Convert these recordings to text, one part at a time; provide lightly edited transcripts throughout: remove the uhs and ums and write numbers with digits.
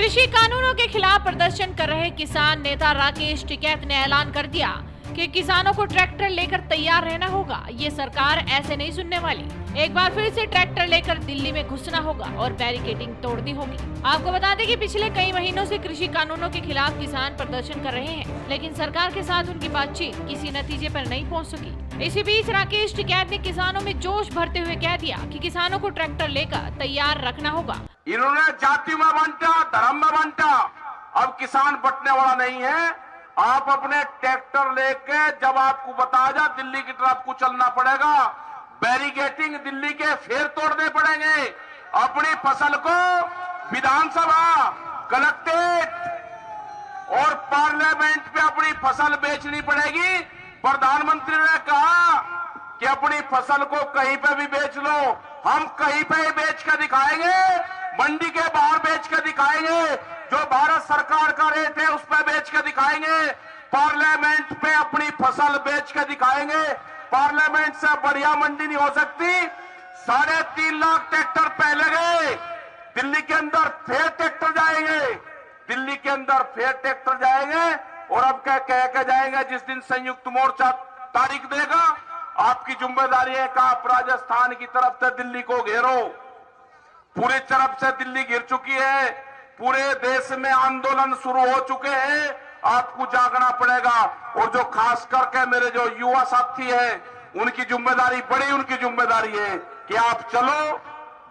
कृषि कानूनों के खिलाफ प्रदर्शन कर रहे किसान नेता राकेश टिकैत ने ऐलान कर दिया कि किसानों को ट्रैक्टर लेकर तैयार रहना होगा। ये सरकार ऐसे नहीं सुनने वाली। एक बार फिर से ट्रैक्टर लेकर दिल्ली में घुसना होगा और बैरिकेडिंग तोड़नी होगी। आपको बता दें कि पिछले कई महीनों से कृषि कानूनों के खिलाफ किसान प्रदर्शन कर रहे हैं, लेकिन सरकार के साथ उनकी बातचीत किसी नतीजे पर नहीं पहुंच सकी। इसी बीच राकेश टिकैत ने किसानों में जोश भरते हुए कह दिया कि किसानों को ट्रैक्टर लेकर तैयार रखना होगा। इन्होंने जाति में बांटा, धर्म में बांटा, अब किसान बटने वाला नहीं है। आप अपने ट्रैक्टर लेके जब आपको बताया जा दिल्ली की तरफ को चलना पड़ेगा, बैरिकेडिंग दिल्ली के फिर तोड़ने पड़ेंगे। अपनी फसल को विधानसभा, कलेक्ट्रेट और पार्लियामेंट पे अपनी फसल बेचनी पड़ेगी। प्रधानमंत्री ने कहा कि अपनी फसल को कहीं पे भी बेच लो, हम कहीं पे ही बेच कर दिखाएंगे, मंडी के बाहर बेच कर दिखाएंगे, जो भारत सरकार का रेट है उस पर बेच कर दिखाएंगे, पार्लियामेंट पे अपनी फसल बेच कर दिखाएंगे। पार्लियामेंट से बढ़िया मंडी नहीं हो सकती। 3.5 लाख ट्रैक्टर पहले गए, दिल्ली के अंदर फिर ट्रैक्टर जाएंगे, दिल्ली के अंदर फिर ट्रैक्टर जाएंगे। और अब क्या कह के जाएंगे, जिस दिन संयुक्त मोर्चा तारीख देगा, आपकी जिम्मेदारी है कि आप राजस्थान की तरफ से दिल्ली को घेरो। पूरी तरफ से दिल्ली घिर चुकी है, पूरे देश में आंदोलन शुरू हो चुके हैं। आपको जागना पड़ेगा। और जो खास करके मेरे जो युवा साथी हैं, उनकी जिम्मेदारी बड़ी, उनकी जिम्मेदारी है कि आप चलो,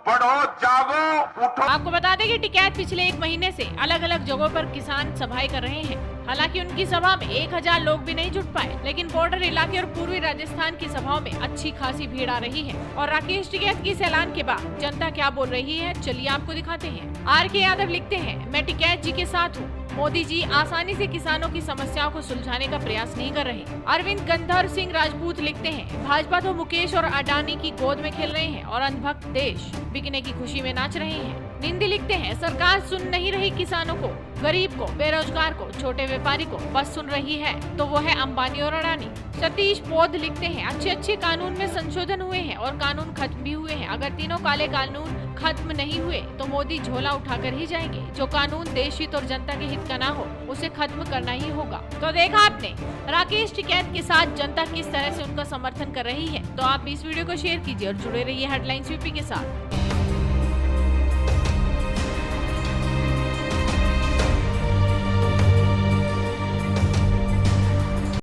बढ़ो, जागो, उठो। आपको बता दें कि टिकैत पिछले 1 महीने से अलग अलग जगहों पर किसान सभाएं कर रहे हैं। हालांकि उनकी सभा में 1000 लोग भी नहीं जुट पाए, लेकिन बॉर्डर इलाके और पूर्वी राजस्थान की सभाओं में अच्छी खासी भीड़ आ रही है। और राकेश टिकैत की इस ऐलान के बाद जनता क्या बोल रही है, चलिए आपको दिखाते हैं। RK यादव लिखते हैं, मैं टिकैत जी के साथ हूँ। मोदी जी आसानी से किसानों की समस्याओं को सुलझाने का प्रयास नहीं कर रहे। अरविंद गंधर्व सिंह राजपूत लिखते हैं, भाजपा तो मुकेश और अडानी की गोद में खेल रहे हैं और अंधभक्त देश बिकने की खुशी में नाच रहे हैं। निंदी लिखते हैं, सरकार सुन नहीं रही किसानों को, गरीब को, बेरोजगार को, छोटे व्यापारी को, बस सुन रही है तो वो है अंबानी और अडानी। सतीश पौध लिखते हैं, अच्छे कानून में संशोधन हुए हैं और कानून खत्म भी हुए हैं। अगर तीनों काले कानून खत्म नहीं हुए तो मोदी झोला उठाकर ही जाएंगे। जो कानून देश हित और जनता के हित का ना हो, उसे खत्म करना ही होगा। तो देखा आपने, राकेश टिकैत के साथ जनता किस तरह से उनका समर्थन कर रही है। तो आप इस वीडियो को शेयर कीजिए और जुड़े रहिए हेडलाइंस यूपी के साथ।